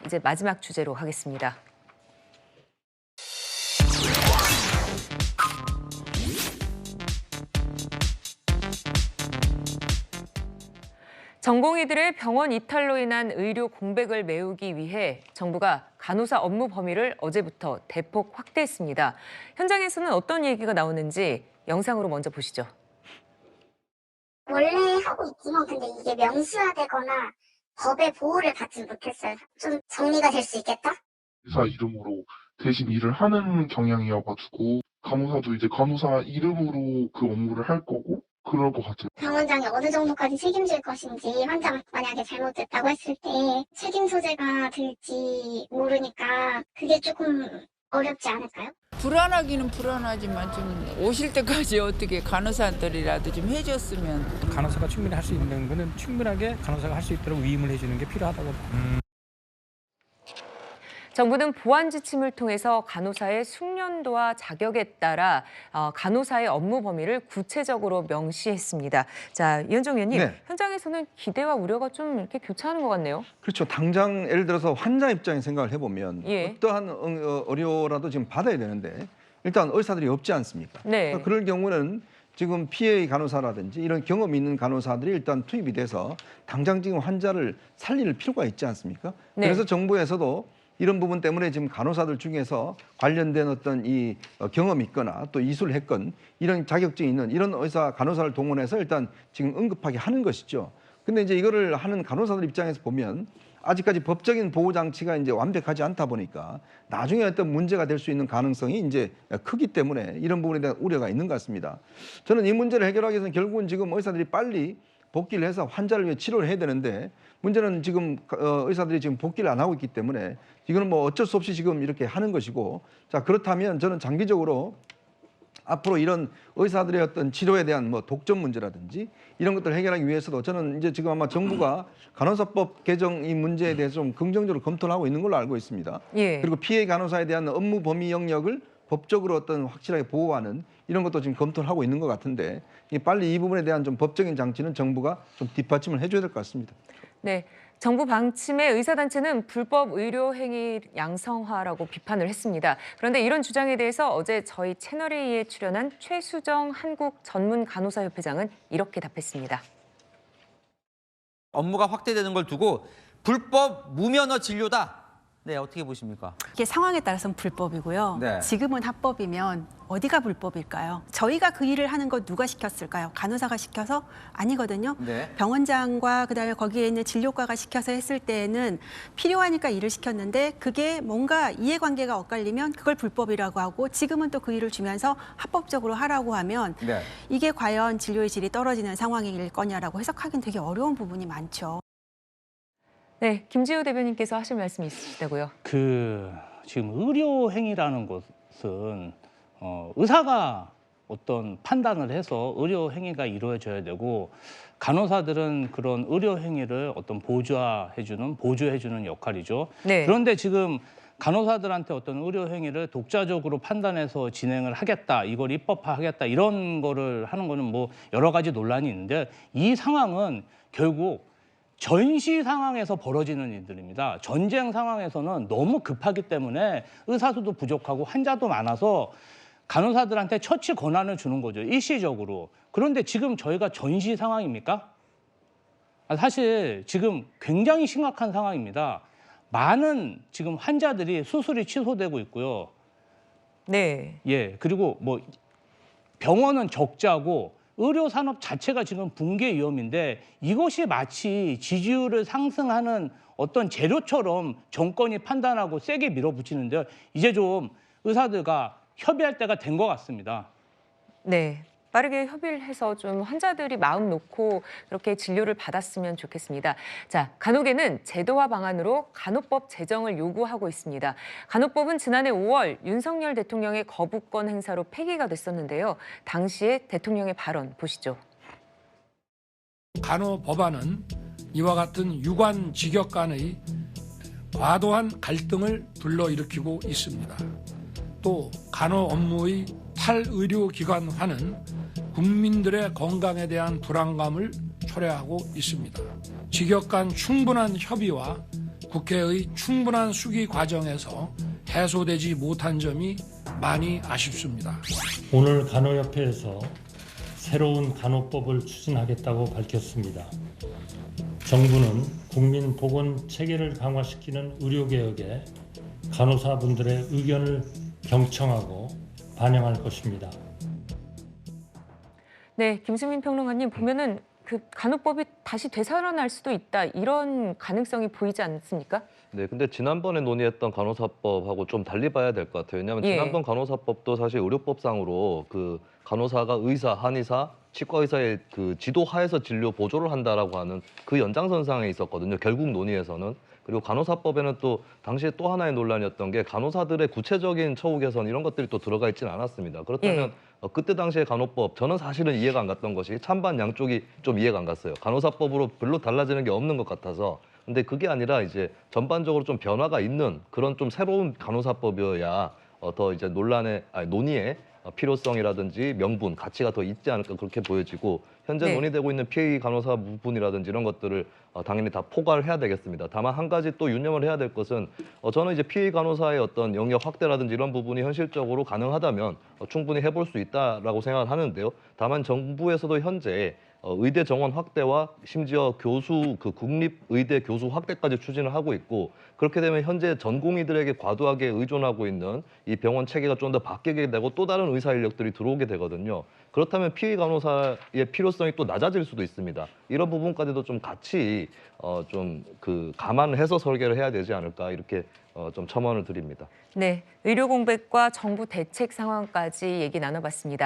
이제 마지막 주제로 하겠습니다. 전공의들의 병원 이탈로 인한 의료 공백을 메우기 위해 정부가 간호사 업무 범위를 어제부터 대폭 확대했습니다. 현장에서는 어떤 얘기가 나오는지 영상으로 먼저 보시죠. 원래 하고 있지만 근데 이게 명시화되거나 법의 보호를 받지 못했어요. 좀 정리가 될 수 있겠다? 회사 이름으로 대신 일을 하는 경향이어가지고 간호사도 이제 간호사 이름으로 그 업무를 할 거고 그럴 것 같아요. 병원장이 어느 정도까지 책임질 것인지 환자가 만약에 잘못됐다고 했을 때 책임 소재가 될지 모르니까 그게 조금 어렵지 않을까요? 불안하기는 불안하지만 좀 오실 때까지 어떻게 간호사들이라도 좀 해줬으면. 간호사가 충분히 할 수 있는 거는 충분하게 간호사가 할 수 있도록 위임을 해주는 게 필요하다고 봅니다. 정부는 보완 지침을 통해서 간호사의 숙련도와 자격에 따라 간호사의 업무 범위를 구체적으로 명시했습니다. 자, 이현정 의원님, 네. 현장에서는 기대와 우려가 좀 이렇게 교차하는 것 같네요. 그렇죠. 당장 예를 들어서 환자 입장에 생각을 해보면 예. 어떠한 의료라도 지금 받아야 되는데 일단 의사들이 없지 않습니까? 네. 그러니까 그럴 경우는 지금 PA 간호사라든지 이런 경험 있는 간호사들이 일단 투입이 돼서 당장 지금 환자를 살릴 필요가 있지 않습니까? 네. 그래서 정부에서도 이런 부분 때문에 지금 간호사들 중에서 관련된 어떤 이 경험이 있거나 또 이수를 했건 이런 자격증이 있는 이런 의사 간호사를 동원해서 일단 지금 응급하게 하는 것이죠. 근데 이제 이거를 하는 간호사들 입장에서 보면 아직까지 법적인 보호 장치가 이제 완벽하지 않다 보니까 나중에 어떤 문제가 될 수 있는 가능성이 이제 크기 때문에 이런 부분에 대한 우려가 있는 것 같습니다. 저는 이 문제를 해결하기 위해서는 결국은 지금 의사들이 빨리 복귀를 해서 환자를 위해 치료를 해야 되는데 문제는 지금 의사들이 지금 복귀를 안 하고 있기 때문에 이거는 뭐 어쩔 수 없이 지금 이렇게 하는 것이고, 자 그렇다면 저는 장기적으로 앞으로 이런 의사들의 어떤 치료에 대한 뭐 독점 문제라든지 이런 것들을 해결하기 위해서도 저는 이제 지금 아마 정부가 간호사법 개정 이 문제에 대해서 좀 긍정적으로 검토를 하고 있는 걸로 알고 있습니다. 예. 그리고 피해 간호사에 대한 업무 범위 영역을 법적으로 어떤 확실하게 보호하는 이런 것도 지금 검토를 하고 있는 것 같은데 빨리 이 부분에 대한 좀 법적인 장치는 정부가 좀 뒷받침을 해줘야 될 것 같습니다. 네. 정부 방침에 의사단체는 불법 의료 행위 양성화라고 비판을 했습니다. 그런데 이런 주장에 대해서 어제 저희 채널A에 출연한 최수정 한국전문간호사협회장은 이렇게 답했습니다. 업무가 확대되는 걸 두고 불법 무면허 진료다. 네, 어떻게 보십니까? 이게 상황에 따라서는 불법이고요. 네. 지금은 합법이면 어디가 불법일까요? 저희가 그 일을 하는 거 누가 시켰을까요? 간호사가 시켜서? 아니거든요. 네. 병원장과 그다음에 거기에 있는 진료과가 시켜서 했을 때에는 필요하니까 일을 시켰는데 그게 뭔가 이해관계가 엇갈리면 그걸 불법이라고 하고 지금은 또 그 일을 주면서 합법적으로 하라고 하면 네. 이게 과연 진료의 질이 떨어지는 상황일 거냐라고 해석하기는 되게 어려운 부분이 많죠. 네, 김지우 대변인께서 하실 말씀이 있으시다고요? 지금 의료 행위라는 것은 의사가 어떤 판단을 해서 의료 행위가 이루어져야 되고 간호사들은 그런 의료 행위를 어떤 보조해주는 역할이죠. 네. 그런데 지금 간호사들한테 어떤 의료 행위를 독자적으로 판단해서 진행을 하겠다, 이걸 입법화하겠다 이런 거를 하는 거는 뭐 여러 가지 논란이 있는데 이 상황은 결국 전시 상황에서 벌어지는 일들입니다. 전쟁 상황에서는 너무 급하기 때문에 의사수도 부족하고 환자도 많아서 간호사들한테 처치 권한을 주는 거죠, 일시적으로. 그런데 지금 저희가 전시 상황입니까? 사실 지금 굉장히 심각한 상황입니다. 많은 지금 환자들이 수술이 취소되고 있고요. 네. 예, 그리고 뭐 병원은 적자고 의료 산업 자체가 지금 붕괴 위험인데 이것이 마치 지지율을 상승하는 어떤 재료처럼 정권이 판단하고 세게 밀어붙이는데 이제 좀 의사들과 협의할 때가 된 것 같습니다. 네. 빠르게 협의를 해서 좀 환자들이 마음 놓고 그렇게 진료를 받았으면 좋겠습니다. 자, 간호계는 제도화 방안으로 간호법 제정을 요구하고 있습니다. 간호법은 지난해 5월 윤석열 대통령의 거부권 행사로 폐기가 됐었는데요. 당시의 대통령의 발언 보시죠. 간호 법안은 이와 같은 유관 직역 간의 과도한 갈등을 불러일으키고 있습니다. 또 간호 업무의 탈의료기관화는 국민들의 건강에 대한 불안감을 초래하고 있습니다. 직역 간 충분한 협의와 국회의 충분한 수기 과정에서 해소되지 못한 점이 많이 아쉽습니다. 오늘 간호협회에서 새로운 간호법을 추진하겠다고 밝혔습니다. 정부는 국민 보건 체계를 강화시키는 의료개혁에 간호사분들의 의견을 경청하고 반영할 것입니다. 네, 김수민 평론가님 보면은 그 간호법이 다시 되살아날 수도 있다 이런 가능성이 보이지 않습니까? 네, 근데 지난번에 논의했던 간호사법하고 좀 달리 봐야 될 것 같아요. 왜냐하면 예. 지난번 간호사법도 사실 의료법상으로 그 간호사가 의사, 한의사, 치과의사의 그 지도하에서 진료 보조를 한다라고 하는 그 연장선상에 있었거든요. 결국 논의에서는. 그리고 간호사법에는 또 당시에 또 하나의 논란이었던 게 간호사들의 구체적인 처우 개선 이런 것들이 또 들어가 있지는 않았습니다. 그렇다면 그때 당시에 간호법 저는 사실은 이해가 안 갔던 것이 찬반 양쪽이 좀 이해가 안 갔어요. 간호사법으로 별로 달라지는 게 없는 것 같아서. 근데 그게 아니라 이제 전반적으로 좀 변화가 있는 그런 좀 새로운 간호사법이어야 더 이제 논의에 필요성이라든지 명분, 가치가 더 있지 않을까 그렇게 보여지고 현재 네. 논의되고 있는 PA 간호사 부분이라든지 이런 것들을 당연히 다 포괄을 해야 되겠습니다. 다만 한 가지 또 유념을 해야 될 것은 저는 이제 PA 간호사의 어떤 영역 확대라든지 이런 부분이 현실적으로 가능하다면 충분히 해볼 수 있다라고 생각을 하는데요. 다만 정부에서도 현재 의대 정원 확대와 심지어 교수 국립 의대 교수 확대까지 추진을 하고 있고 그렇게 되면 현재 전공의들에게 과도하게 의존하고 있는 이 병원 체계가 좀 더 바뀌게 되고 또 다른 의사 인력들이 들어오게 되거든요. 그렇다면 PA 간호사의 필요성이 또 낮아질 수도 있습니다. 이런 부분까지도 좀 같이 좀 감안을 해서 설계를 해야 되지 않을까 이렇게 좀 첨언을 드립니다. 네, 의료 공백과 정부 대책 상황까지 얘기 나눠봤습니다.